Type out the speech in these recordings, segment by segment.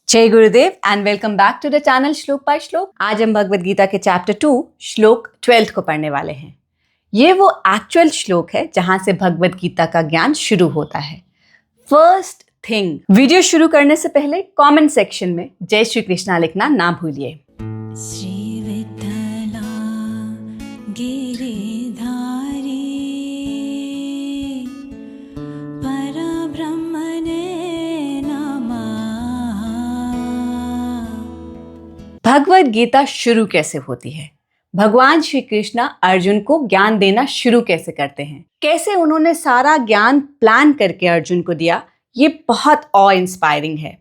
जय गुरुदेव and welcome back to the channel Shlok by Shlok. आज हम भगवद गीता के चैप्टर 2 श्लोक 12 को पढ़ने वाले हैं। ये वो एक्चुअल श्लोक है जहां से भगवद गीता का ज्ञान शुरू होता है। फर्स्ट थिंग, वीडियो शुरू करने से पहले कमेंट सेक्शन में जय श्री कृष्णा लिखना ना भूलिए। श्री विठ्ठला गिरिधारी परब्रह्मणे नमः। भगवद गीता शुरू कैसे होती है? भगवान श्री कृष्ण अर्जुन को ज्ञान देना शुरू कैसे करते हैं? कैसे उन्होंने सारा ज्ञान प्लान करके अर्जुन को दिया, ये बहुत ऑ इंस्पायरिंग है।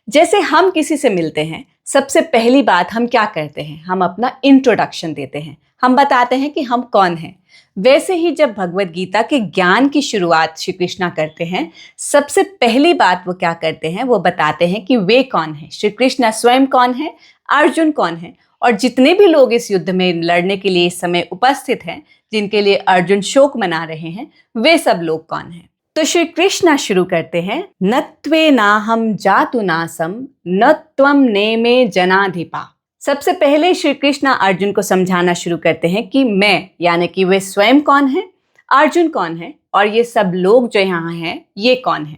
जैसे हम किसी से मिलते हैं, सबसे पहली बात हम क्या करते हैं? हम अपना इंट्रोडक्शन देते हैं, हम बताते हैं कि हम कौन हैं। वैसे ही जब भगवद गीता के ज्ञान की शुरुआत श्री कृष्णा करते हैं, सबसे पहली बात वो क्या करते हैं, वो बताते हैं कि वे कौन है। श्री कृष्णा स्वयं कौन है, अर्जुन कौन है, और जितने भी लोग इस युद्ध में लड़ने के लिए इस समय उपस्थित हैं, जिनके लिए अर्जुन शोक मना रहे हैं, वे सब लोग कौन हैं। तो श्री कृष्णा शुरू करते हैं, नत्वे नाहम जातु नासम न त्वम नेमे जनाधिपा। सबसे पहले श्री कृष्णा अर्जुन को समझाना शुरू करते हैं कि मैं, यानी कि वे स्वयं कौन है, अर्जुन कौन है, और ये सब लोग जो यहाँ हैं ये कौन है।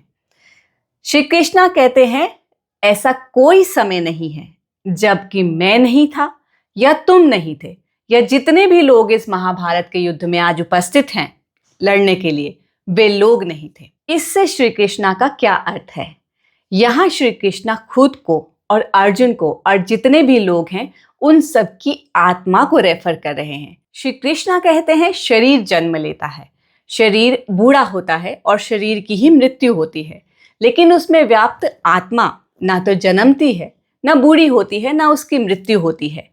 श्री कृष्णा कहते हैं ऐसा कोई समय नहीं है जबकि मैं नहीं था या तुम नहीं थे, या जितने भी लोग इस महाभारत के युद्ध में आज उपस्थित हैं लड़ने के लिए, वे लोग नहीं थे। इससे श्री कृष्णा का क्या अर्थ है? यहाँ श्री कृष्णा खुद को और अर्जुन को और जितने भी लोग हैं उन सब की आत्मा को रेफर कर रहे हैं। श्री कृष्णा कहते हैं शरीर जन्म लेता है, शरीर बूढ़ा होता है और शरीर की ही मृत्यु होती है, लेकिन उसमें व्याप्त आत्मा ना तो जन्मती है, ना बूढ़ी होती है, ना उसकी मृत्यु होती है।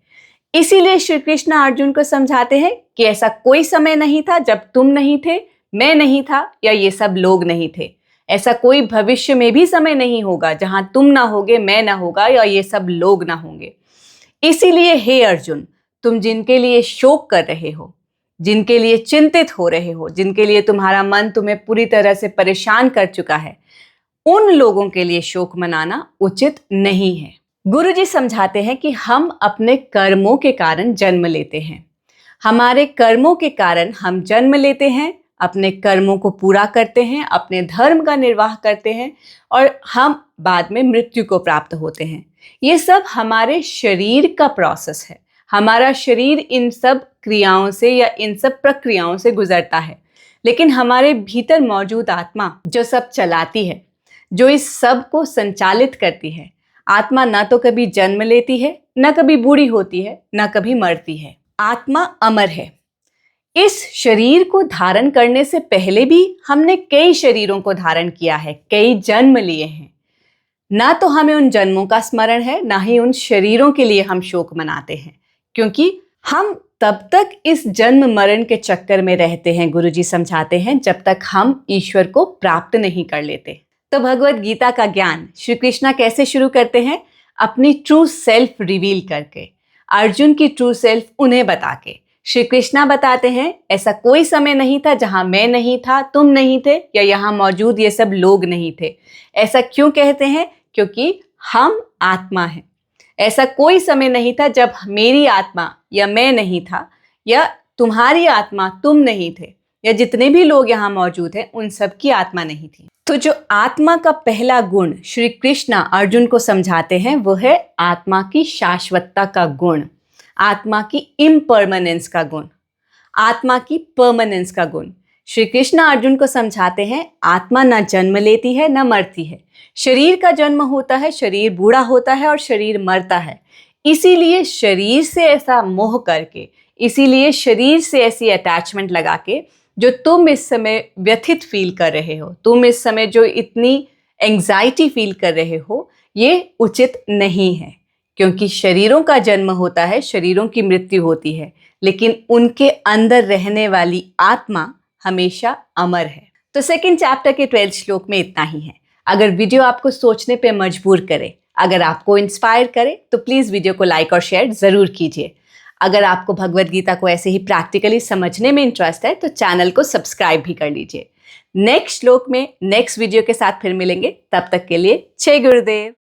इसीलिए श्री कृष्ण अर्जुन को समझाते हैं कि ऐसा कोई समय नहीं था जब तुम नहीं थे, मैं नहीं था, या ये सब लोग नहीं थे। ऐसा कोई भविष्य में भी समय नहीं होगा जहां तुम ना होगे, मैं ना होगा, या ये सब लोग ना होंगे। इसीलिए हे अर्जुन, तुम जिनके लिए शोक कर रहे हो, जिनके लिए चिंतित हो रहे हो, जिनके लिए तुम्हारा मन तुम्हें पूरी तरह से परेशान कर चुका है, उन लोगों के लिए शोक मनाना उचित नहीं है। गुरुजी समझाते हैं कि हम अपने कर्मों के कारण जन्म लेते हैं। हमारे कर्मों के कारण हम जन्म लेते हैं, अपने कर्मों को पूरा करते हैं, अपने धर्म का निर्वाह करते हैं, और हम बाद में मृत्यु को प्राप्त होते हैं। ये सब हमारे शरीर का प्रोसेस है। हमारा शरीर इन सब क्रियाओं से या इन सब प्रक्रियाओं से गुजरता है, लेकिन हमारे भीतर मौजूद आत्मा जो सब चलाती है, जो इस सब को संचालित करती है, आत्मा ना तो कभी जन्म लेती है, ना कभी बूढ़ी होती है, ना कभी मरती है। आत्मा अमर है। इस शरीर को धारण करने से पहले भी हमने कई शरीरों को धारण किया है, कई जन्म लिए हैं। ना तो हमें उन जन्मों का स्मरण है, ना ही उन शरीरों के लिए हम शोक मनाते हैं, क्योंकि हम तब तक इस जन्म मरण के चक्कर में रहते हैं, गुरुजी समझाते हैं, जब तक हम ईश्वर को प्राप्त नहीं कर लेते। तो भगवद गीता का ज्ञान श्री कृष्णा कैसे शुरू करते हैं? अपनी ट्रू सेल्फ रिवील करके, अर्जुन की ट्रू सेल्फ उन्हें बता के। श्री कृष्णा बताते हैं ऐसा कोई समय नहीं था जहां मैं नहीं था, तुम नहीं थे, या यहाँ मौजूद ये सब लोग नहीं थे। ऐसा क्यों कहते हैं? क्योंकि हम आत्मा हैं। ऐसा कोई समय नहीं था जब मेरी आत्मा या मैं नहीं था, या तुम्हारी आत्मा तुम नहीं थे, या जितने भी लोग यहाँ मौजूद हैं उन सब की आत्मा नहीं थी। तो जो आत्मा का पहला गुण श्री कृष्णा अर्जुन को समझाते हैं वो है आत्मा की शाश्वतता का गुण, आत्मा की इम्परमानेंस का गुण, आत्मा की परमानेंस का गुण। श्री कृष्ण अर्जुन को समझाते हैं आत्मा ना जन्म लेती है, ना मरती है। शरीर का जन्म होता है, शरीर बूढ़ा होता है और शरीर मरता है। इसीलिए शरीर से ऐसा मोह करके, इसीलिए शरीर से ऐसी अटैचमेंट लगा के जो तुम इस समय व्यथित फील कर रहे हो, तुम इस समय जो इतनी एंजाइटी फील कर रहे हो, ये उचित नहीं है। क्योंकि शरीरों का जन्म होता है, शरीरों की मृत्यु होती है, लेकिन उनके अंदर रहने वाली आत्मा हमेशा अमर है। तो सेकंड चैप्टर के 12 श्लोक में इतना ही है। अगर वीडियो आपको सोचने पे मजबूर करे, अगर आपको इंस्पायर करे, तो प्लीज़ वीडियो को लाइक और शेयर ज़रूर कीजिए। अगर आपको भगवद गीता को ऐसे ही प्रैक्टिकली समझने में इंटरेस्ट है तो चैनल को सब्सक्राइब भी कर लीजिए। नेक्स्ट श्लोक में नेक्स्ट वीडियो के साथ फिर मिलेंगे, तब तक के लिए जय गुरुदेव।